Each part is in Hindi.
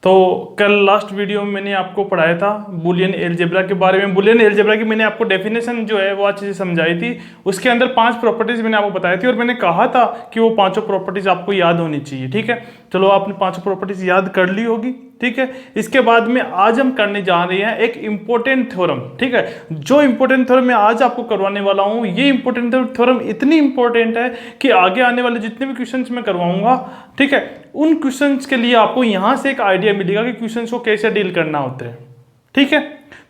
तो कल लास्ट वीडियो में मैंने आपको पढ़ाया था बुलियन अलजेब्रा के बारे में। बुलियन अलजेब्रा की मैंने आपको डेफिनेशन जो है वो अच्छे से समझाई थी। उसके अंदर 5 प्रॉपर्टीज मैंने आपको बताई थी और मैंने कहा था कि वो पांचों प्रॉपर्टीज आपको याद होनी चाहिए। ठीक है, चलो आपने पांचों प्रॉपर्टीज याद कर ली होगी। ठीक है, इसके बाद में आज हम करने जा रहे हैं एक इंपॉर्टेंट थ्योरम। ठीक है, जो इंपॉर्टेंट थ्योरम मैं आज आपको करवाने वाला हूं, ये इंपॉर्टेंट थ्योरम इतनी इंपॉर्टेंट है कि आगे आने वाले जितने भी क्वेश्चंस मैं करवाऊंगा, ठीक है, उन क्वेश्चंस के लिए आपको यहां से एक आइडिया मिलेगा कि क्वेश्चंस को कैसे डील करना होता है। ठीक है,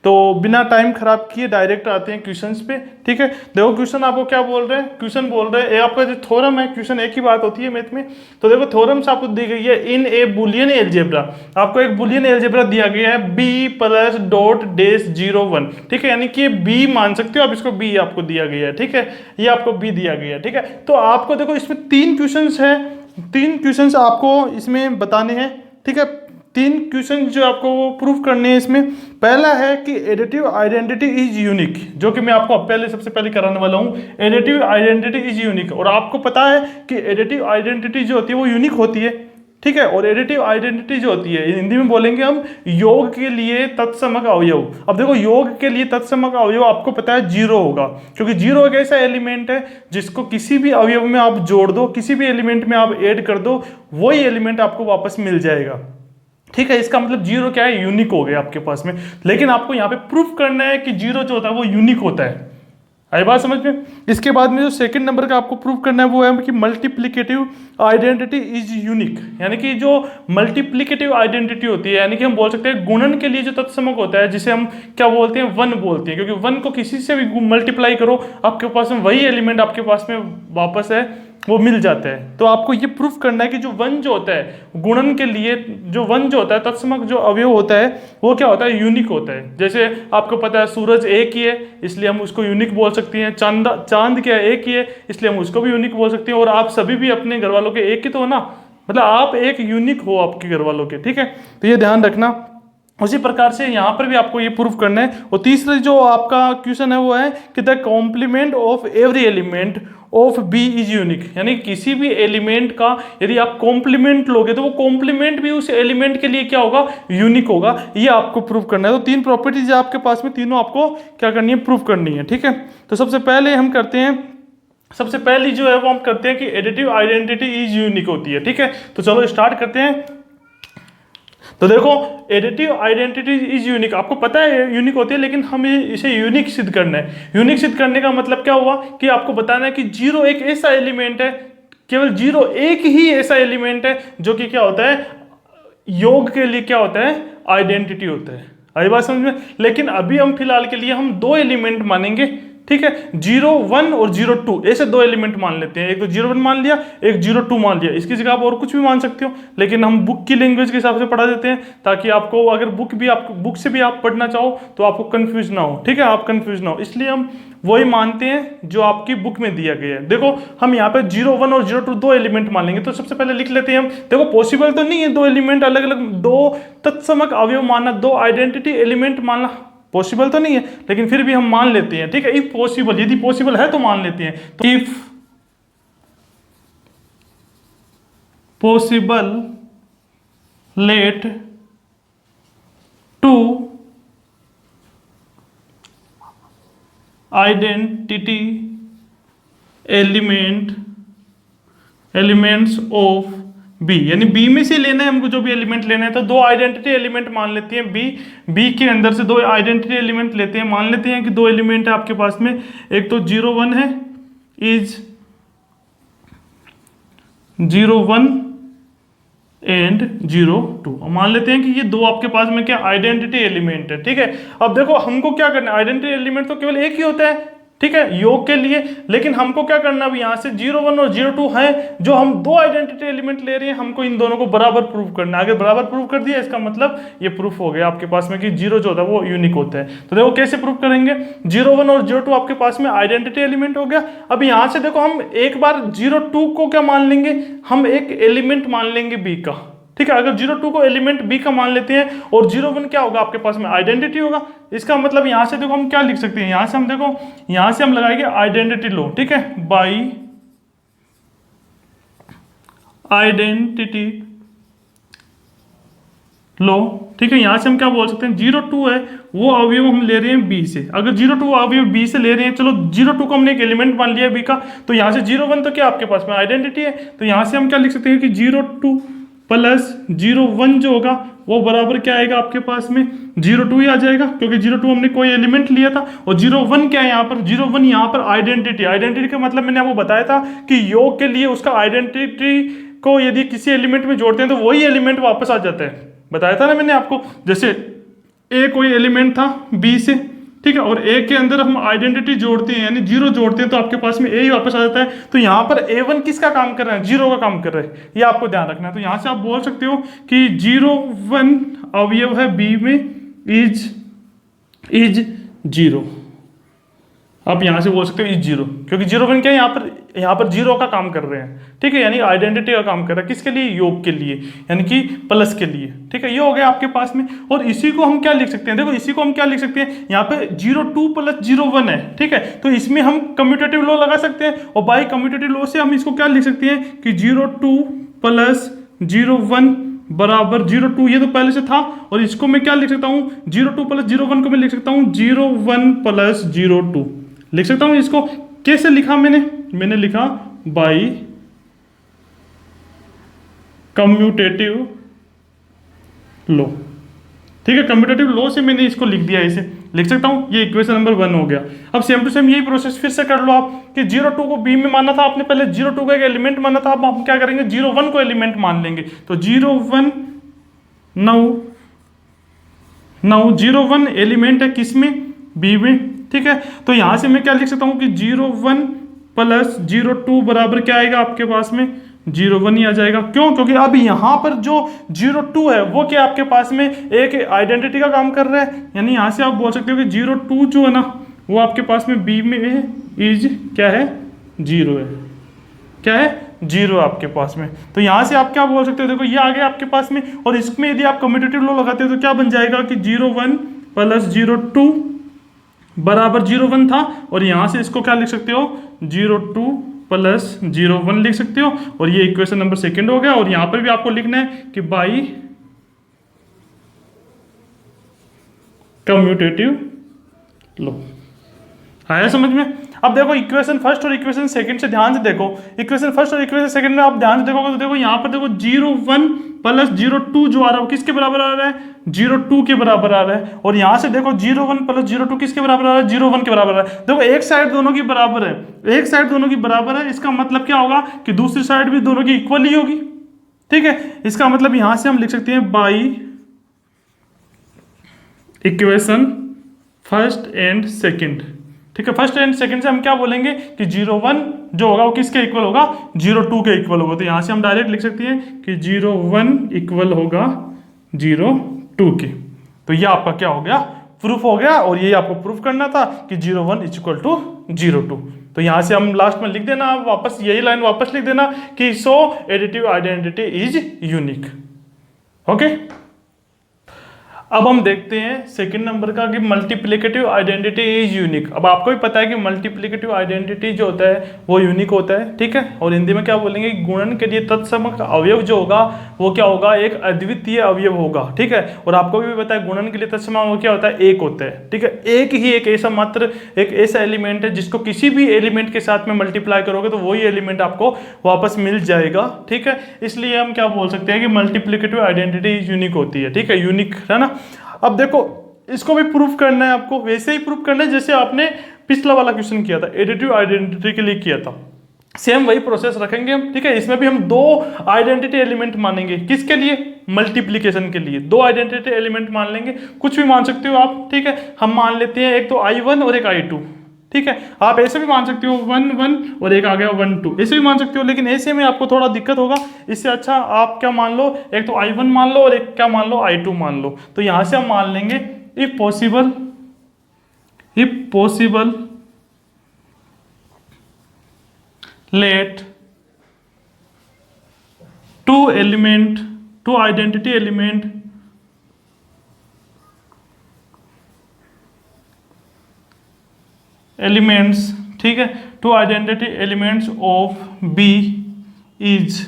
तो बिना टाइम खराब किए डायरेक्ट आते हैं क्वेश्चंस पे। ठीक है, देखो क्वेश्चन आपको क्या बोल रहे हैं, क्वेश्चन बोल रहे हैं आपका जो थ्योरम है, क्वेश्चन एक ही बात होती है मैथ में। तो देखो थ्योरम्स आपको दी गई है इन ए बुलियन अलजेब्रा। आपको एक बुलियन अलजेब्रा दिया गया है बी प्लस डॉट डेस 0 1। ठीक है, यानी कि बी मान सकते हो आप, इसको बी आपको दिया गया है। ठीक है, ये आपको बी दिया गया है। ठीक है, तो आपको देखो इसमें 3 क्वेश्चंस है, 3 क्वेश्चंस आपको इसमें बताने हैं। ठीक है, 3 क्वेश्चन जो आपको प्रूफ करने हैं इसमें। पहला है कि एडिटिव आइडेंटिटी इज यूनिक, जो कि मैं आपको पहले सबसे पहले कराने वाला हूं। एडिटिव आइडेंटिटी इज यूनिक, और आपको पता है कि एडिटिव आइडेंटिटी जो होती है वो यूनिक होती है। ठीक है, और एडिटिव आइडेंटिटी जो होती है हिंदी में बोलेंगे हम योग के लिए तत्समक अवयव। अब देखो योग के लिए तत्समक अवयव आपको पता है 0 होगा, क्योंकि 0 एक ऐसा एलिमेंट है जिसको किसी भी अवयव में आप जोड़ दो, किसी भी एलिमेंट में आप ऐड कर दो, वही एलिमेंट आपको वापस मिल जाएगा। ठीक है, इसका मतलब 0 क्या है, यूनिक हो गया आपके पास में। लेकिन आपको यहां पे प्रूफ करना है कि 0 जो होता है वो यूनिक होता है। आई बात समझ में। इसके बाद में जो सेकंड नंबर का आपको प्रूफ करना है वो है कि मल्टीप्लिकेटिव आइडेंटिटी इज यूनिक, यानी कि जो मल्टीप्लिकेटिव आइडेंटिटी होती है, यानी कि हम बोल सकते हैं गुणन के लिए जो तत्समक होता है, जिसे हम क्या बोलते हैं, 1 बोलते हैं, क्योंकि 1 को किसी से भी मल्टीप्लाई करो आपके पास में वही एलिमेंट आपके पास में वापस है वो मिल जाता है। तो आपको ये प्रूफ करना है कि जो 1 जो होता है गुणन के लिए, जो 1 जो होता है तत्समक जो अवयव होता है वो क्या होता है, यूनिक होता है। जैसे आपको पता है सूरज एक ही है इसलिए हम उसको यूनिक बोल सकते हैं, चांद क्या है, एक ही है इसलिए हम उसको भी यूनिक बोल सकते हैं। और आप सभी भी अपने घर वालों के एक ही तो हो ना, मतलब आप एक यूनिक हो आपके घर वालों के। ठीक है, तो ये ध्यान रखना। उसी प्रकार से यहाँ पर भी आपको ये प्रूफ करना है। और तीसरा जो आपका क्वेश्चन है वो है कि the complement of every element of B is unique, यानी किसी भी एलिमेंट का यदि आप कॉम्प्लीमेंट लोगे तो वो कॉम्प्लीमेंट भी उस एलिमेंट के लिए क्या होगा, यूनिक होगा। ये आपको प्रूफ करना है। तो 3 प्रॉपर्टीज है आपके पास में, तीनों आपको क्या करनी है, प्रूफ करनी है। ठीक है, तो सबसे पहले हम करते हैं, सबसे पहली जो है वो हम करते हैं कि एडिटिव आइडेंटिटी इज यूनिक होती है। ठीक है, तो चलो स्टार्ट करते हैं। तो देखो एडिटिव आइडेंटिटी इज यूनिक, आपको पता है यूनिक होती है, लेकिन हमें इसे यूनिक सिद्ध करना है। यूनिक सिद्ध करने का मतलब क्या हुआ कि आपको बताना है कि 0 एक ऐसा एलिमेंट है, केवल 0 एक ही ऐसा एलिमेंट है जो कि क्या होता है, योग के लिए क्या होता है, आइडेंटिटी होता है। आई बात समझ में। लेकिन अभी हम फिलहाल के लिए हम 2 एलिमेंट मानेंगे। ठीक है, 0 1 और 0 2 ऐसे 2 एलिमेंट मान लेते हैं। एक तो 0 1 मान लिया, एक 0 2 मान लिया। इसकी जगह आप और कुछ भी मान सकते हो, लेकिन हम बुक की लैंग्वेज के हिसाब से पढ़ा देते हैं ताकि आपको अगर बुक से भी आप पढ़ना चाहो तो आपको कंफ्यूज ना हो। ठीक है, आप कंफ्यूज ना हो, इसलिए हम वही मानते हैं जो आपकी बुक में दिया गया है। देखो हम यहाँ पे 0 1 और 0 2 2 एलिमेंट मान लेंगे। तो सबसे पहले लिख लेते हैं हम। देखो पॉसिबल तो नहीं है 2 एलिमेंट अलग अलग, 2 तत्समक अवयव मानना, 2 आइडेंटिटी एलिमेंट मानना पॉसिबल तो नहीं है, लेकिन फिर भी हम मान लेते हैं। ठीक है, इफ पॉसिबल, यदि पॉसिबल है तो मान लेते हैं। तो if possible let 2 identity elements of B, यानी बी में से लेना है हमको, जो भी एलिमेंट लेना है। तो 2 आइडेंटिटी एलिमेंट मान लेते हैं बी के अंदर से 2 आइडेंटिटी एलिमेंट लेते हैं। मान लेते हैं कि 2 एलिमेंट है आपके पास में, एक तो 0 1 है, इज 0 1 एंड 0 2। मान लेते हैं कि ये 2 आपके पास में क्या आइडेंटिटी एलिमेंट है। ठीक है, अब देखो हमको क्या करना है, आइडेंटिटी एलिमेंट तो केवल एक ही होता है, ठीक है, योग के लिए। लेकिन हमको क्या करना है, यहां से 0 1 और 0 2 है, जो हम 2 आइडेंटिटी एलिमेंट ले रहे हैं, हमको इन दोनों को बराबर प्रूफ करना है। अगर बराबर प्रूफ कर दिया इसका मतलब ये प्रूफ हो गया आपके पास में कि 0 जो होता है वो यूनिक होता है। तो देखो कैसे प्रूफ करेंगे, 0 1 और 0 2 आपके पास में आइडेंटिटी एलिमेंट हो गया। अब यहां से देखो हम एक बार 0 2 को क्या मान लेंगे, हम एक एलिमेंट मान लेंगे बी का। ठीक है, अगर 0 2 को एलिमेंट बी का मान लेते हैं और 0 1 क्या होगा आपके पास में, आइडेंटिटी होगा। इसका मतलब यहां से देखो हम क्या लिख सकते हैं, यहां से हम देखो, यहां से हम लगाएंगे आइडेंटिटी लो। ठीक है, बाई आइडेंटिटी लो, ठीक है। यहाँ से हम क्या बोल सकते हैं, 0 2 है वो अवयव हम ले रहे हैं बी से। अगर 0 2 अवयव बी से ले रहे हैं, चलो 0 2 को हमने एक एलिमेंट मान लिया बी का, तो यहाँ से 0 1 तो क्या आपके पास में आइडेंटिटी है, तो यहाँ से हम क्या लिख सकते हैं कि 0 2 प्लस 0 1 जो होगा वो बराबर क्या आएगा आपके पास में 0 2 ही आ जाएगा, क्योंकि 0 2 हमने कोई एलिमेंट लिया था। और 0 1 क्या है यहाँ पर, 0 1 यहाँ पर आइडेंटिटी। आइडेंटिटी का मतलब मैंने आपको बताया था कि योग के लिए उसका आइडेंटिटी को यदि किसी एलिमेंट में जोड़ते हैं तो वही एलिमेंट वापस आ जाता है, बताया था ना मैंने आपको। जैसे ए कोई एलिमेंट था बी से, ठीक है, और ए के अंदर हम आइडेंटिटी जोड़ते हैं यानी 0 जोड़ते हैं तो आपके पास में ए ही वापस आ जाता है। तो यहाँ पर A1 किसका काम कर रहा है, 0 का काम कर रहा है, ये आपको ध्यान रखना है। तो यहाँ से आप बोल सकते हो कि 0 1 अवयव है बी में इज 0। आप यहाँ से बोल सकते हो इज 0, क्योंकि 0 1 क्या है, यहाँ पर 0 का काम कर रहे हैं, ठीक है, यानी आइडेंटिटी का काम कर रहा है। किसके लिए, योग के लिए, यानी कि प्लस के लिए, ठीक है। ये हो गया आपके पास में। और इसी को हम क्या लिख सकते हैं, देखो इसी को हम क्या लिख सकते हैं, यहाँ पे 0 2 प्लस 0 1 है, ठीक है, तो इसमें हम कम्यूटेटिव लॉ लगा सकते हैं। और बाई कम्यूटेटिव लॉ से हम इसको क्या लिख सकते हैं कि 0 2 प्लस 0 1 बराबर 0 2, ये तो पहले से था। और इसको मैं क्या लिख सकता हूँ, 0 2 प्लस 0 1 को मैं लिख सकता हूँ 0 1 प्लस 0 2 लिख सकता हूँ। इसको कैसे लिखा मैंने लिखा बाई कम्यूटेटिव लॉ, ठीक है। कम्यूटेटिव लॉ से मैंने इसको लिख दिया, ऐसे लिख सकता हूँ। ये इक्वेशन नंबर 1 हो गया। अब सेम टू सेम यही प्रोसेस फिर से कर लो आप कि 0 2 को बी में माना था आपने, पहले 0 2 को एक एलिमेंट माना था, अब हम क्या करेंगे 0 1 को एलिमेंट मान लेंगे। तो 0 1 9 0 1 एलिमेंट है किसमें, बी में, ठीक है। तो यहां से मैं क्या लिख सकता हूं कि 0 1 प्लस 0 2 बराबर क्या आएगा आपके पास में 0 1 ही आ जाएगा। क्यों, क्योंकि अब यहां पर जो 0 2 है वो क्या आपके पास में एक आइडेंटिटी का काम कर रहा है, यानी यहां से आप बोल सकते हो कि 0 2 जो है ना वो आपके पास में बी में इज क्या है 0 है, क्या है 0 आपके पास में। तो यहां से आप क्या बोल सकते हो, देखो ये आ गया आपके पास में। और इसमें यदि आप कम्यूटेटिव लॉ लगाते हो तो क्या बन जाएगा कि 0 1 प्लस 0 2 बराबर 0 1 था। और यहां से इसको क्या लिख सकते हो 0 2 प्लस 0 1 लिख सकते हो। और ये इक्वेशन नंबर 2 हो गया। और यहां पर भी आपको लिखना है कि बाई कम्यूटेटिव लॉ। आया समझ में। अब देखो इक्वेशन फर्स्ट और इक्वेशन सेकंड से ध्यान से देखो, इक्वेशन फर्स्ट और इक्वेशन सेकंड में आप ध्यान से देखोगे तो देखो यहाँ पर देखो 0 1 प्लस 0 2 जो आ रहा है वो किसके बराबर आ रहा है 0 2 के बराबर आ रहा है। और यहाँ से देखो 0 1 प्लस 0 2 किसके बराबर आ रहा है 0 1 के बराबर आ रहा है। देखो एक साइड दोनों की बराबर है, एक साइड दोनों की बराबर है, इसका मतलब क्या होगा कि दूसरी साइड भी दोनों की इक्वल ही होगी, ठीक है। इसका मतलब यहाँ से हम लिख सकते हैं by equation first and second, ठीक है। फर्स्ट एंड सेकंड से हम क्या बोलेंगे कि 0 1 जो होगा वो किसके इक्वल होगा 0 2 के इक्वल होगा। तो यहां से हम डायरेक्ट लिख सकते हैं कि 0 1 इक्वल होगा 0 2 के। तो ये आपका क्या हो गया प्रूफ हो गया। और ये आपको प्रूफ करना था कि 0 1 इज इक्वल टू 0 2। तो यहां से हम लास्ट में लिख देना वापस, यही लाइन वापस लिख देना कि so additive identity is unique. Okay, अब हम देखते हैं सेकंड नंबर का कि मल्टीप्लिकेटिव आइडेंटिटी इज यूनिक। अब आपको भी पता है कि मल्टीप्लिकेटिव आइडेंटिटी जो होता है वो यूनिक होता है, ठीक है। और हिंदी में क्या बोलेंगे गुणन के लिए तत्सम अवयव जो होगा वो क्या होगा एक अद्वितीय अवयव होगा, ठीक है। और आपको भी पता है गुणन के लिए तत्सम अवयव क्या होता है एक होता है, ठीक है। एक ही एक ऐसा मात्र एक ऐसा एलिमेंट है जिसको किसी भी एलिमेंट के साथ में मल्टीप्लाई करोगे तो वही एलिमेंट आपको वापस मिल जाएगा, ठीक है। इसलिए हम क्या बोल सकते हैं कि मल्टीप्लिकेटिव आइडेंटिटी यूनिक होती है, ठीक है, यूनिक है ना। अब देखो इसको भी प्रूफ करना है आपको, वैसे ही प्रूफ करना है जैसे आपने पिछला वाला क्वेश्चन किया था एडिटिव आइडेंटिटी के लिए किया था। सेम वही प्रोसेस रखेंगे हम, ठीक है। इसमें भी हम दो आइडेंटिटी एलिमेंट मानेंगे, किसके लिए मल्टीप्लिकेशन के लिए। दो आइडेंटिटी एलिमेंट मान लेंगे, कुछ भी मान सकते हो आप, ठीक है। हम मान लेते हैं एक तो I1 और एक I2, ठीक है। आप ऐसे भी मान सकते हो 1 1 और एक आ गया 1 2, ऐसे भी मान सकते हो। लेकिन ऐसे में आपको थोड़ा दिक्कत होगा, इससे अच्छा आप क्या मान लो एक तो I1 मान लो और एक क्या मान लो I2 मान लो। तो यहां से हम मान लेंगे if possible let two identity elements, ठीक है, two identity elements of B is,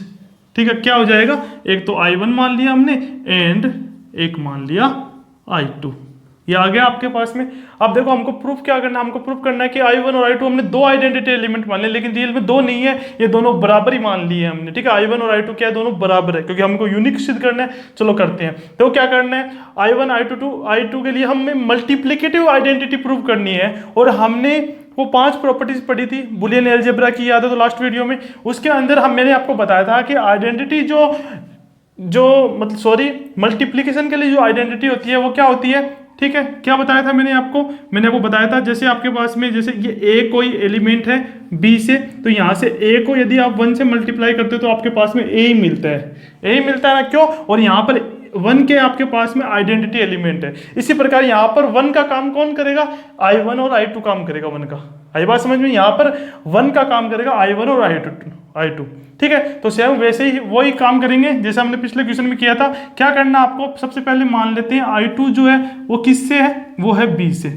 ठीक है, क्या हो जाएगा एक तो I1 मान लिया हमने एंड एक मान लिया I2, ये आ गया आपके पास में। अब देखो हमको प्रूफ क्या करना है, हमको प्रूफ करना है कि I1 और I2 हमने दो आइडेंटिटी एलिमेंट मान लिए, लेकिन रियल में दो नहीं है, ये दोनों बराबर ही मान लिए हमने, ठीक है। I1 और I2 क्या है, दोनों बराबर है, क्योंकि हमको यूनिक सिद्ध करना है। चलो करते हैं। तो क्या करना है, I1 I2 के लिए हमें मल्टीप्लिकेटिव आइडेंटिटी प्रूव करनी है, और हमने वो 5 प्रॉपर्टीज पढ़ी थी बुलियन अलजेब्रा की, याद है तो लास्ट वीडियो में, उसके अंदर मैंने आपको बताया था कि आइडेंटिटी मतलब सॉरी मल्टीप्लिकेशन के लिए जो आइडेंटिटी होती है वो क्या होती है, ठीक है। क्या बताया था मैंने आपको बताया था, जैसे आपके पास में जैसे ये ए कोई एलिमेंट है बी से, तो यहाँ से ए को यदि आप 1 से मल्टीप्लाई करते हो तो आपके पास में ए ही मिलता है ना, क्यों, और यहाँ पर 1 के आपके पास में आइडेंटिटी एलिमेंट है। इसी प्रकार यहाँ पर 1 का काम कौन करेगा, I1 और I2 काम करेगा 1 का। आई बात समझ में, यहाँ पर 1 का काम करेगा I1 और I2, ठीक है। तो सेम वैसे ही वही काम करेंगे जैसे हमने पिछले क्वेश्चन में किया था। क्या करना आपको, सबसे पहले मान लेते हैं I2 जो है वो किससे है, वो है B से,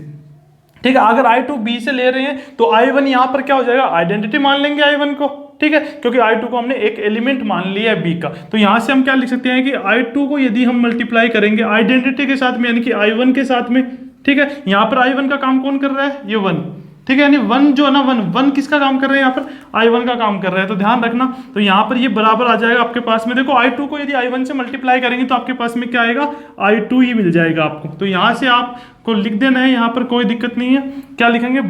ठीक है। अगर I2 B से ले रहे हैं तो I1 यहाँ पर क्या हो जाएगा, आइडेंटिटी मान लेंगे I1 को, ठीक है, क्योंकि I2 को हमने एक एलिमेंट मान लिया है B का। तो यहाँ से हम क्या लिख सकते हैं कि I2 को यदि हम मल्टीप्लाई करेंगे आइडेंटिटी के साथ में, यानी कि I1 के साथ में, ठीक है। यहाँ पर I1 का काम कौन कर रहा है, ये 1, ठीक है, यानी 1 जो है ना, 1 किसका काम कर रहे हैं, यहाँ पर I1 का काम कर रहे हैं। तो ध्यान रखना, तो यहाँ पर ये बराबर आ जाएगा आपके पास में। देखो I2 को यदि I1 से मल्टीप्लाई करेंगे तो आपके पास में क्या आएगा, I2 ही मिल जाएगा आपको। तो यहाँ से आपको लिख देना है, यहाँ पर कोई दिक्कत नहीं है। क्या लिखेंगे,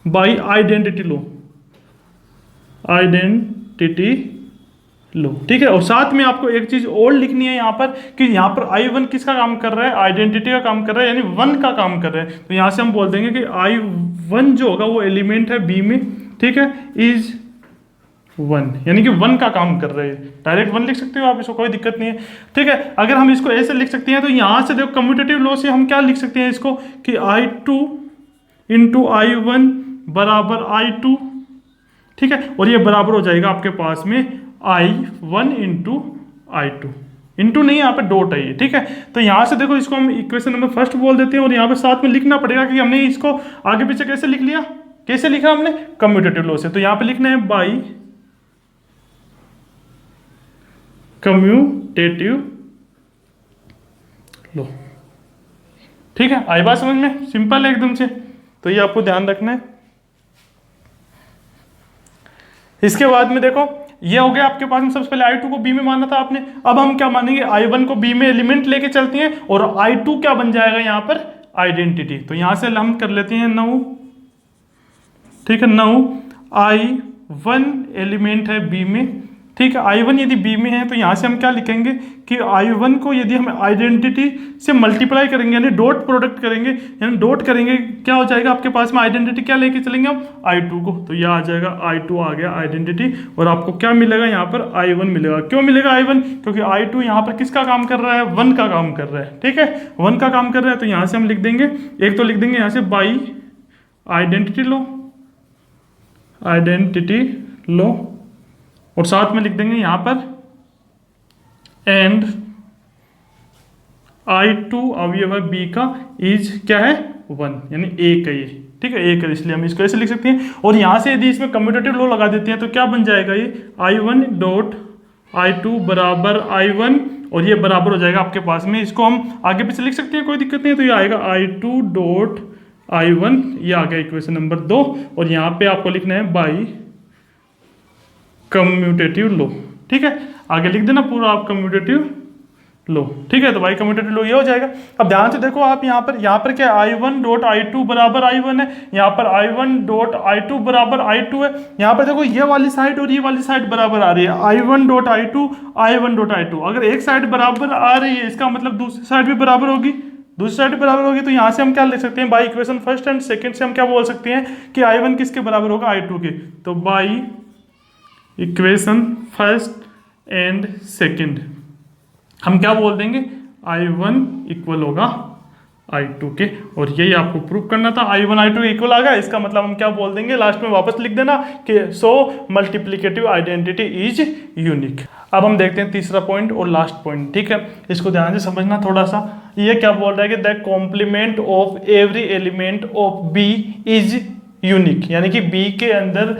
बाई आइडेंटिटी लो, ठीक है। और साथ में आपको एक चीज और लिखनी है यहाँ पर, कि यहाँ पर I1 किसका काम कर रहा है, आइडेंटिटी का काम कर रहा है, यानी 1 का काम कर रहा है। तो यहाँ से हम बोल देंगे कि I1 जो होगा वो एलिमेंट है B में, ठीक है, इज 1, यानी कि 1 का काम कर रहे हैं। डायरेक्ट 1 लिख सकते हो आप, इसको कोई दिक्कत नहीं है, ठीक है। अगर हम इसको ऐसे लिख सकते हैं तो यहाँ से देखो कम्यूटेटिव लॉ से हम क्या लिख सकते हैं इसको, कि I2 इंटू I1 बराबर I2, ठीक है, और ये बराबर हो जाएगा आपके पास में I1 इंटू I2, इंटू नहीं, यहाँ पे डॉट है, ठीक है। तो यहाँ से देखो इसको हम इक्वेशन नंबर फर्स्ट बोल देते हैं, और यहाँ पे साथ में लिखना पड़ेगा कि हमने इसको आगे पीछे कैसे लिख लिया, कैसे लिखा हमने, कम्यूटेटिव लॉ से। तो यहाँ पे लिखना है बाई कम्यूटेटिव लॉ, ठीक है। आई बात समझ में, सिंपल है एकदम से। तो ये आपको ध्यान रखना है। इसके बाद में देखो ये हो गया आपके पास में, सबसे पहले I2 को B में माना था आपने। अब हम क्या मानेंगे, I1 को B में एलिमेंट लेके चलते हैं, और I2 क्या बन जाएगा यहाँ पर, आइडेंटिटी। तो यहाँ से हम कर लेते हैं 9, ठीक है, 9 I1 एलिमेंट है B में, ठीक है। I1 यदि B में है तो यहाँ से हम क्या लिखेंगे कि I1 को यदि हम आइडेंटिटी से मल्टीप्लाई करेंगे, यानी डॉट प्रोडक्ट करेंगे, यानी डॉट करेंगे, क्या हो जाएगा आपके पास में, आइडेंटिटी क्या लेके चलेंगे हम, I2 को। तो यह आ जाएगा I2 आ गया आइडेंटिटी, और आपको क्या मिलेगा यहाँ पर, I1 मिलेगा। क्यों मिलेगा I1, क्योंकि I2 यहाँ पर किसका काम कर रहा है, 1 का काम कर रहा है, ठीक है, 1 का काम कर रहा है। तो यहाँ से हम लिख देंगे, एक तो लिख देंगे यहाँ से बाई आइडेंटिटी लो, और साथ में लिख देंगे यहाँ पर एंड I2 अवयव B का इज क्या है, 1, यानी एक है ये, ठीक है, एक है, इसलिए हम इसको ऐसे लिख सकते हैं। और यहाँ से यदि इसमें कम्यूटेटिव लॉ लगा देते हैं तो क्या बन जाएगा, ये I1 डॉट I2 बराबर I1, और ये बराबर हो जाएगा आपके पास में, इसको हम आगे पीछे लिख सकते हैं, कोई दिक्कत नहीं है। तो ये आएगा I2 डॉट I1, ये आ गया इक्वेशन नंबर 2, और यहाँ पे आपको लिखना है बाई कम्यूटेटिव लो, ठीक है। आगे लिख देना पूरा आप कम्यूटेटिव लो, ठीक है। तो भाई कम्यूटेटिव लो ये हो जाएगा। अब ध्यान से देखो आप यहाँ पर क्या I1 डॉट I2 बराबर I1 है, यहाँ पर I1 डॉट I2 बराबर I2 है। यहाँ पर देखो ये वाली साइड और ये वाली साइड बराबर आ रही है, I1 डॉट I2 अगर एक साइड बराबर आ रही है, इसका मतलब दूसरी साइड भी बराबर होगी, तो यहाँ से हम क्या लिख सकते हैं, by equation first and second से हम क्या बोल सकते हैं कि I1 किसके बराबर होगा, I2 के। तो by equation first and second हम क्या बोल देंगे, I1 इक्वल होगा I2 के, और यही आपको प्रूव करना था। I1 I2 इक्वल आ गया, इसका मतलब हम क्या बोल देंगे, लास्ट में वापस लिख देना कि सो मल्टीप्लिकेटिव आइडेंटिटी इज यूनिक। अब हम देखते हैं तीसरा पॉइंट और लास्ट पॉइंट, ठीक है, इसको ध्यान से समझना थोड़ा सा। ये क्या बोल रहा है कि the complement of every element of B is unique, यानी कि B के अंदर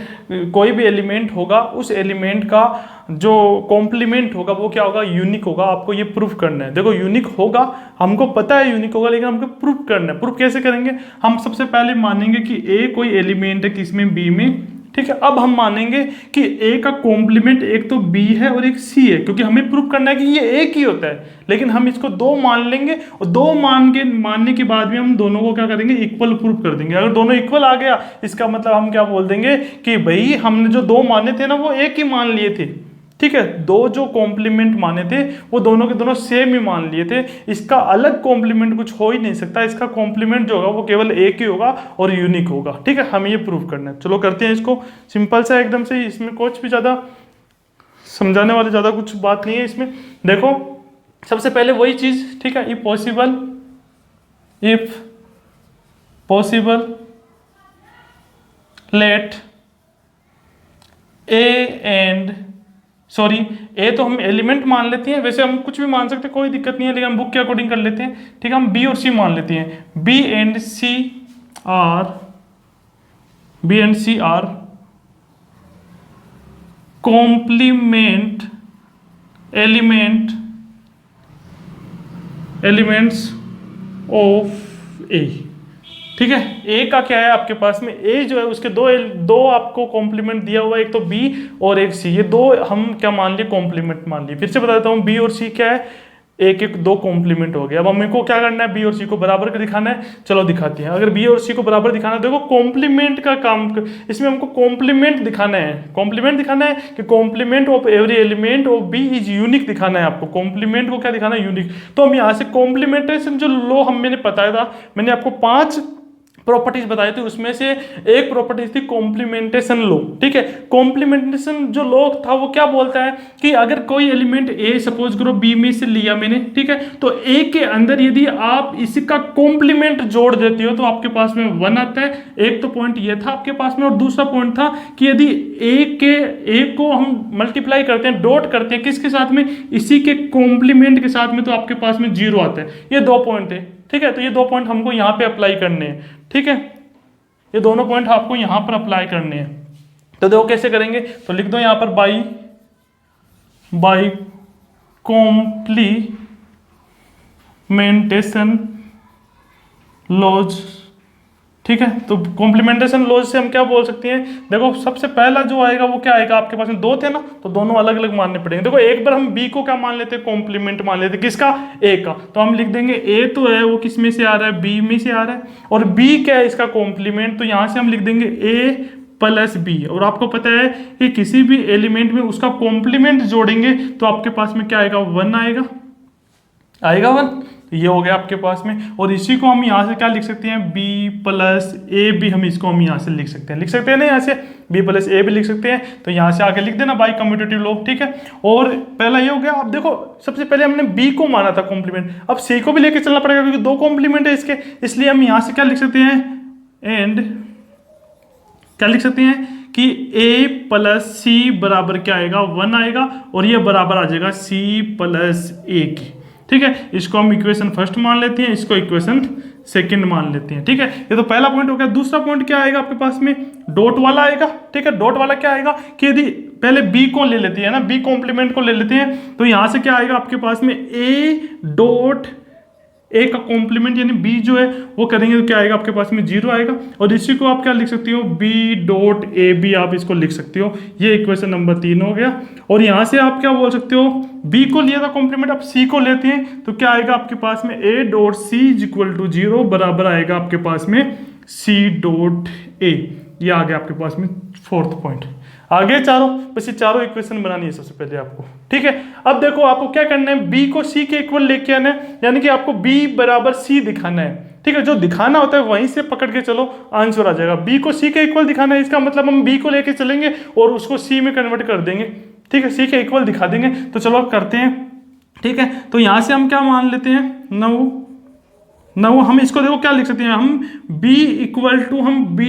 कोई भी एलिमेंट होगा, उस एलिमेंट का जो कॉम्प्लीमेंट होगा वो क्या होगा, यूनिक होगा। आपको ये प्रूफ करना है। देखो यूनिक होगा, हमको पता है यूनिक होगा, लेकिन हमको प्रूफ करना है। प्रूफ कैसे करेंगे, हम सबसे पहले मानेंगे कि ए कोई एलिमेंट है किसमें, बी में, ठीक है। अब हम मानेंगे कि ए का कॉम्प्लीमेंट एक तो बी है और एक सी है, क्योंकि हमें प्रूफ करना है कि ये एक ही होता है। लेकिन हम इसको दो मान लेंगे और दो मानने के बाद भी हम दोनों को क्या करेंगे, इक्वल प्रूफ कर देंगे। अगर दोनों इक्वल आ गया, इसका मतलब हम क्या बोल देंगे कि भाई हमने जो दो माने थे ना वो एक ही मान लिए थे, ठीक है। दो जो कॉम्प्लीमेंट माने थे वो दोनों के दोनों सेम ही मान लिए थे। इसका अलग कॉम्प्लीमेंट कुछ हो ही नहीं सकता। इसका कॉम्प्लीमेंट जो होगा वो केवल एक ही होगा और यूनिक होगा, ठीक है। हमें ये प्रूव करना है। चलो करते हैं इसको। सिंपल सा एकदम से, इसमें कुछ भी ज़्यादा समझाने वाले ज़्यादा कुछ बात नहीं है इसमें। देखो सबसे पहले वही चीज़, ठीक है। इफ पॉसिबल लेट ए तो हम एलिमेंट मान लेते हैं, वैसे हम कुछ भी मान सकते हैं, कोई दिक्कत नहीं है, लेकिन हम बुक के अकॉर्डिंग कर लेते हैं, ठीक है। हम बी और सी मान लेते हैं। B and C are complement elements of A, ठीक है। ए का क्या है आपके पास में, ए जो है उसके दो आपको कॉम्प्लीमेंट दिया हुआ है, एक तो बी और एक सी। ये दो हम क्या मान लिए, कॉम्प्लीमेंट मान लिए। फिर से बता देता हूँ, बी और सी क्या है, एक दो कॉम्प्लीमेंट हो गया। अब हमें को क्या करना है, बी और सी को बराबर का दिखाना है। चलो दिखाते हैं। अगर बी और सी को बराबर दिखाना है, देखो कॉम्प्लीमेंट का काम, इसमें हमको कॉम्प्लीमेंट दिखाना है। कि complement of every element of B is unique दिखाना है आपको। कॉम्प्लीमेंट को क्या दिखाना है, यूनिक। तो हम यहाँ से कॉम्प्लीमेंटेशन जो लॉ मैंने बताया था, मैंने आपको 5 प्रॉपर्टीज बताई थी, उसमें से एक प्रॉपर्टीज थी कॉम्प्लीमेंटेशन लॉ, ठीक है। कॉम्प्लीमेंटेशन जो लॉ था वो क्या बोलता है कि अगर कोई एलिमेंट ए सपोज करो बी में से लिया मैंने, ठीक है, तो ए के अंदर यदि आप इसका कॉम्प्लीमेंट जोड़ देते हो तो आपके पास में 1 आता है। एक तो पॉइंट ये था आपके पास में, और दूसरा पॉइंट था कि यदि ए को हम मल्टीप्लाई करते हैं, डॉट करते हैं किसके साथ में, इसी के कॉम्प्लीमेंट के साथ में, तो आपके पास में 0 आता है। ये 2 पॉइंट है, ठीक है। तो ये 2 पॉइंट हमको यहाँ पे अप्लाई करने हैं, ठीक है। ये दोनों पॉइंट आपको यहाँ पर अप्लाई करने हैं। तो देखो कैसे करेंगे, तो लिख दो यहाँ पर बाई कॉम्प्लीमेंटेशन लॉज, ठीक है। तो कॉम्प्लीमेंटेशन लॉज से हम क्या बोल सकते हैं, देखो सबसे पहला जो आएगा वो क्या आएगा, आपके पास में 2 थे ना, तो दोनों अलग अलग मानने पड़ेंगे। देखो एक बार हम बी को क्या मान लेते हैं, कॉम्प्लीमेंट मान लेते हैं, किसका, ए का। तो हम लिख देंगे ए तो है वो किस में से आ रहा है, बी में से आ रहा है, और बी क्या है, इसका कॉम्प्लीमेंट। तो यहाँ से हम लिख देंगे ए प्लस बी। और आपको पता है कि किसी भी एलिमेंट में उसका कॉम्प्लीमेंट जोड़ेंगे तो आपके पास में क्या आएगा, 1 आएगा 1। ये हो गया आपके पास में। और इसी को हम यहाँ से क्या लिख सकते हैं, b प्लस ए बी, हम इसको हम यहाँ से लिख सकते हैं ना, यहाँ से b प्लस ए बी लिख सकते हैं। तो यहाँ से आगे लिख देना बाई कम्यूटेटिव लॉ, ठीक है। और पहला ये हो गया। अब देखो सबसे पहले हमने b को माना था कॉम्प्लीमेंट, अब c को भी लेके चलना पड़ेगा क्योंकि 2 कॉम्प्लीमेंट है इसके। इसलिए हम यहाँ से क्या लिख सकते हैं, एंड क्या लिख सकते हैं कि a प्लस सी बराबर क्या आएगा, 1 आएगा, और ये बराबर आ जाएगा c प्लस ए की, ठीक है। इसको हम इक्वेशन फर्स्ट मान लेते हैं, इसको इक्वेशन सेकंड मान लेते हैं, ठीक है। ये तो पहला पॉइंट हो गया। दूसरा पॉइंट क्या आएगा आपके पास में, डॉट वाला आएगा, ठीक है। डॉट वाला क्या आएगा कि यदि पहले बी को ले लेते हैं ना, बी कॉम्प्लीमेंट को ले लेते हैं, तो यहां से क्या आएगा आपके पास में, ए डॉट ए का कॉम्प्लीमेंट यानी बी जो है वो करेंगे तो क्या आएगा आपके पास में, 0 आएगा। और इसी को आप क्या लिख सकते हो, बी डॉट ए बी, आप इसको लिख सकते हो। ये इक्वेशन नंबर 3 हो गया। और यहाँ से आप क्या बोल सकते हो, बी को लिया था कॉम्प्लीमेंट, अब सी को लेते हैं तो क्या आएगा आपके पास में, A dot C is equal to 0 बराबर आएगा आपके पास में सी डॉट ए। ये आ गया आपके पास में 4th पॉइंट। आगे चारों, बस ये चारों इक्वेशन बनानी है सबसे पहले आपको, ठीक है। अब देखो आपको क्या करना है, बी को सी के इक्वल लेके आना है, यानी कि आपको बी बराबर सी दिखाना है, ठीक है। जो दिखाना होता है वहीं से पकड़ के चलो, आंसर आ जाएगा। बी को सी के इक्वल दिखाना है, इसका मतलब हम बी को लेके चलेंगे और उसको सी में कन्वर्ट कर देंगे, ठीक है। सी के इक्वल दिखा देंगे। तो चलो करते हैं, ठीक है। तो यहाँ से हम क्या मान लेते हैं, 9 हम इसको देखो क्या लिख सकते हैं, हम b इक्वल टू हम b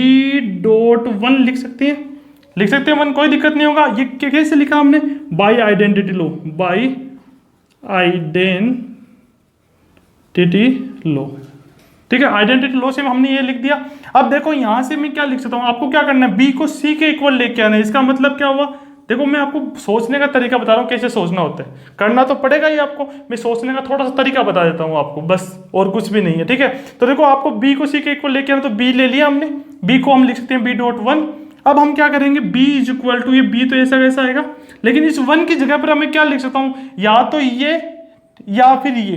डॉट 1 लिख सकते हैं 1, कोई दिक्कत नहीं होगा। ये कैसे लिखा हमने, बाई आइडेंटिटी लो, ठीक है। आइडेंटिटी लो से हमने ये लिख दिया। अब देखो यहां से मैं क्या लिख सकता हूं, आपको क्या करना है, b को c के इक्वल लेके आना है। इसका मतलब क्या हुआ, देखो मैं आपको सोचने का तरीका बता रहा हूँ कैसे सोचना होता है, करना तो पड़ेगा ही आपको, मैं सोचने का थोड़ा सा तरीका बता देता हूँ आपको, बस और कुछ भी नहीं है, ठीक है। तो देखो आपको बी को सी के इक्वल लेके आना, तो बी ले लिया हमने, बी को हम लिख सकते हैं बी डॉट वन। अब हम क्या करेंगे, बी इज इक्वल टू, ये बी तो ऐसा कैसा आएगा, लेकिन इस वन की जगह पर हमें क्या लिख सकता हूँ, या तो ये या फिर ये,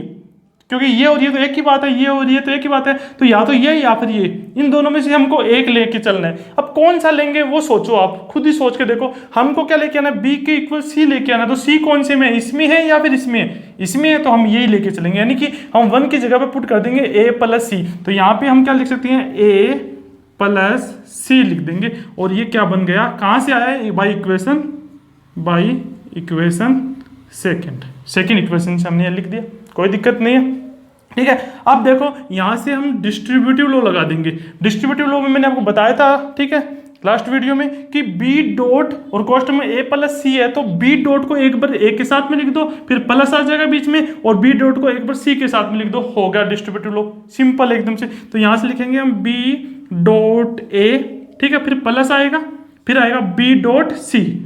क्योंकि ये और ये तो एक ही बात है, ये और ये तो एक ही बात है, तो या तो ये या फिर ये, इन दोनों में से हमको एक लेके चलना है। अब कौन सा लेंगे वो सोचो, आप खुद ही सोच के देखो। हमको क्या लेके आना है, बी के इक्वल सी लेके आना, तो सी कौन से में, इसमें है या फिर इसमें है, इसमें है, तो हम यही लेके चलेंगे, यानी कि हम वन की जगह पे पुट कर देंगे ए प्लस सी। तो यहाँ पे हम क्या लिख सकते हैं, ए प्लस सी लिख देंगे, और ये क्या बन गया, कहाँ से आया है, बाई इक्वेशन सेकेंड इक्वेशन से हमने ये लिख दिया, कोई दिक्कत नहीं है, ठीक है। अब देखो यहां से हम डिस्ट्रीब्यूटिव लॉ लगा देंगे। डिस्ट्रीब्यूटिव लॉ में मैंने आपको बताया था, ठीक है, लास्ट वीडियो में, कि बी डॉट और कॉस्ट में ए प्लस सी है, तो बी डॉट को एक बार ए के साथ में लिख दो, फिर प्लस आ जाएगा बीच में, और बी डॉट को एक बार सी के साथ में लिख दो, हो गया डिस्ट्रीब्यूटिव लॉ, सिंपल एकदम से। तो यहां से लिखेंगे हम बी डॉट ए, ठीक है, फिर प्लस आएगा, फिर आएगा बी डॉट सी।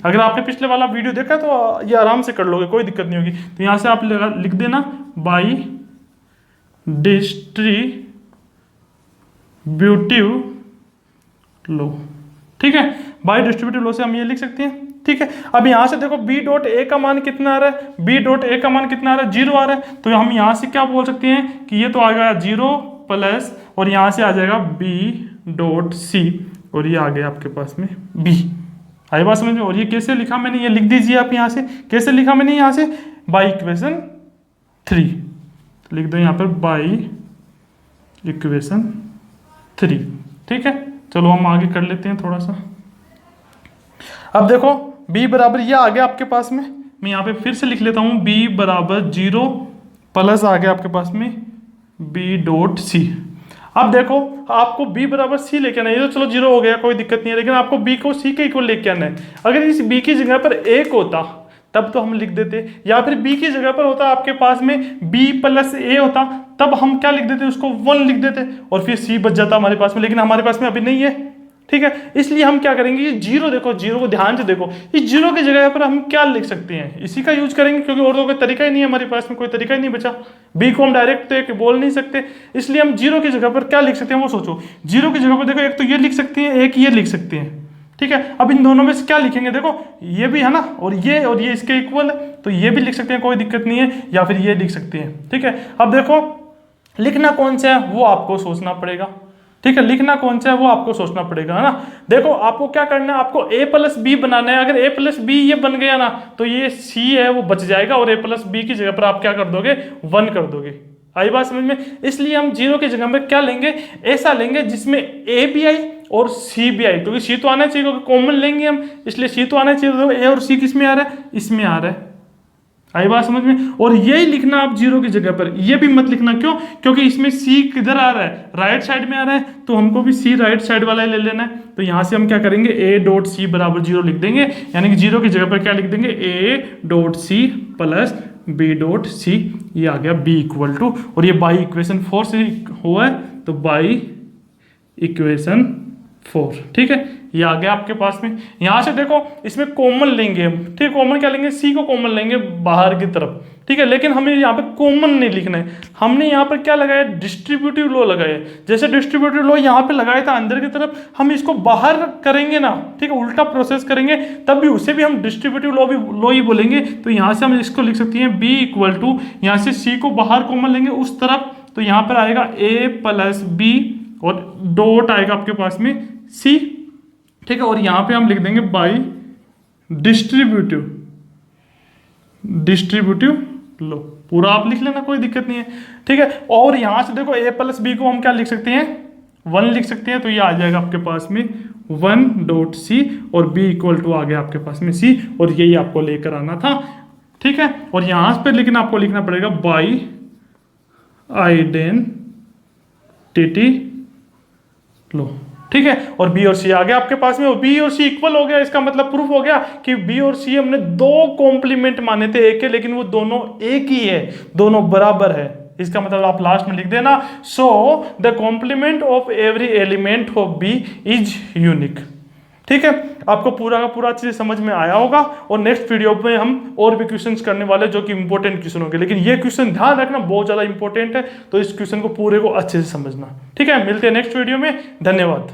अगर आपने पिछले वाला वीडियो देखा तो ये आराम से कर लोगे, कोई दिक्कत नहीं होगी। तो यहां से आप लिख देना बाई डिस्ट्रीब्यूटिव लॉ, ठीक है, बाई डिस्ट्रीब्यूटिव लॉ से हम ये लिख सकते हैं, ठीक है। अब यहां से देखो बी डॉट ए का मान कितना आ रहा है, बी डॉट ए का मान कितना आ रहा है, 0 आ रहा है, तो हम यहां से क्या बोल सकते हैं कि ये तो आ गया 0 प्लस, और यहां से आ जाएगा बी डॉट सी, और ये आ गया आपके पास में बी। आई बात समझ में। और ये कैसे लिखा मैंने, ये लिख दीजिए आप यहाँ से, कैसे लिखा मैंने यहाँ से, बाई इक्वेशन 3 लिख दो यहाँ पर, बाई इक्वेशन 3, ठीक है। चलो हम आगे कर लेते हैं थोड़ा सा। अब देखो b बराबर ये आ गया आपके पास में, मैं यहाँ पे फिर से लिख लेता हूँ, b बराबर 0 प्लस आ गया आपके पास में b डॉट सी। अब देखो आपको b बराबर c लेके आना है, ये तो चलो 0 हो गया, कोई दिक्कत नहीं है, लेकिन आपको b को c के इक्वल लेके आना है। अगर इस b की जगह पर 1 होता तब तो हम लिख देते, या फिर b की जगह पर होता आपके पास में b प्लस a होता, तब हम क्या लिख देते, उसको 1 लिख देते, और फिर c बच जाता हमारे पास में, लेकिन हमारे पास में अभी नहीं है, ठीक है। इसलिए हम क्या करेंगे, ये 0 देखो, 0 को ध्यान से देखो, इस 0 की जगह पर हम क्या लिख सकते हैं, इसी का यूज करेंगे, क्योंकि और तो कोई तरीका ही नहीं है हमारे पास में, कोई तरीका ही नहीं बचा, b को हम डायरेक्ट तो बोल नहीं सकते, इसलिए हम 0 की जगह पर क्या लिख सकते हैं वो सोचो। 0 की जगह पर देखो, एक तो ये लिख सकते हैं, एक ये लिख सकते हैं, ठीक है। अब इन दोनों में से क्या लिखेंगे, देखो ये भी है ना, और ये इसके इक्वल है, तो ये भी लिख सकते हैं, कोई दिक्कत नहीं है, या फिर ये लिख सकते हैं, ठीक है। अब देखो लिखना कौन सा है वो आपको सोचना पड़ेगा, ठीक है, लिखना कौन सा है वो आपको सोचना पड़ेगा, है ना। देखो आपको क्या करना है, आपको a प्लस बी बनाना है। अगर a प्लस बी ये बन गया ना, तो ये c है वो बच जाएगा, और a प्लस बी की जगह पर आप क्या कर दोगे, 1 कर दोगे। आई बात समझ में। इसलिए हम 0 की जगह में क्या लेंगे, ऐसा लेंगे जिसमें a भी आई और c भी आई, क्योंकि c तो आना चाहिए, क्योंकि कॉमन लेंगे हम, इसलिए c तो आना चाहिए। तो a और c किस में आ रहा है, इसमें आ रहा है। आई बात समझ में। और यही लिखना आप 0 की जगह पर, ये भी मत लिखना, क्यों, क्योंकि इसमें c किधर आ रहा है, राइट साइड में आ रहा है, तो हमको भी c राइट साइड वाला ही ले लेना है। तो यहां से हम क्या करेंगे, a डॉट सी बराबर 0 लिख देंगे, यानी कि 0 की जगह पर क्या लिख देंगे, a dot C plus b dot C, ये आ गया b इक्वल टू, और ये बाई इक्वेशन 4 से हुआ है, तो बाई इक्वेशन 4, ठीक है, ये आ गया आपके पास में। यहां से देखो इसमें कॉमन लेंगे हम, ठीक है, कॉमन क्या लेंगे, सी को कॉमन लेंगे बाहर की तरफ, ठीक है, लेकिन हमें यहाँ पे कॉमन नहीं लिखना है, हमने यहाँ पर क्या लगाया, डिस्ट्रीब्यूटिव लॉ लगाया। जैसे डिस्ट्रीब्यूटिव लॉ यहाँ पे लगाया था अंदर की तरफ, हम इसको बाहर करेंगे ना, ठीक है, उल्टा प्रोसेस करेंगे, तब भी उसे भी हम डिस्ट्रीब्यूटिव लॉ ही बोलेंगे। तो यहाँ से हम इसको लिख सकते हैं बी इक्वल टू, यहाँ से सी को बाहर कॉमन लेंगे उस तरफ, तो यहाँ पर आएगा ए प्लस बी, और डॉट आएगा आपके पास में सी, ठीक है, और यहां पे हम लिख देंगे बाई डिस्ट्रीब्यूटिव लो, पूरा आप लिख लेना, कोई दिक्कत नहीं है, ठीक है। और यहां से देखो a प्लस बी को हम क्या लिख सकते हैं, 1 लिख सकते हैं, तो ये आ जाएगा आपके पास में 1 डॉट सी, और b इक्वल टू आ गया आपके पास में c, और यही आपको लेकर आना था, ठीक है। और यहां पर लेकिन आपको लिखना पड़ेगा बाई आइडेंटिटी लो, ठीक है, और बी और सी आ गया आपके पास में, और बी और सी इक्वल हो गया, इसका मतलब प्रूफ हो गया कि बी और सी हमने 2 कॉम्प्लीमेंट माने थे एक के, लेकिन वो दोनों एक ही है, दोनों बराबर है। इसका मतलब आप लास्ट में लिख देना, so the complement of every element of B is unique. ठीक है, आपको पूरा का पूरा अच्छे से समझ में आया होगा। और नेक्स्ट वीडियो में हम और भी क्वेश्चंस करने वाले जो कि इंपॉर्टेंट क्वेश्चन होंगे, लेकिन ये क्वेश्चन ध्यान रखना बहुत ज़्यादा इंपॉर्टेंट है, तो इस क्वेश्चन को पूरे को अच्छे से समझना। ठीक है, मिलते हैं नेक्स्ट वीडियो में, धन्यवाद।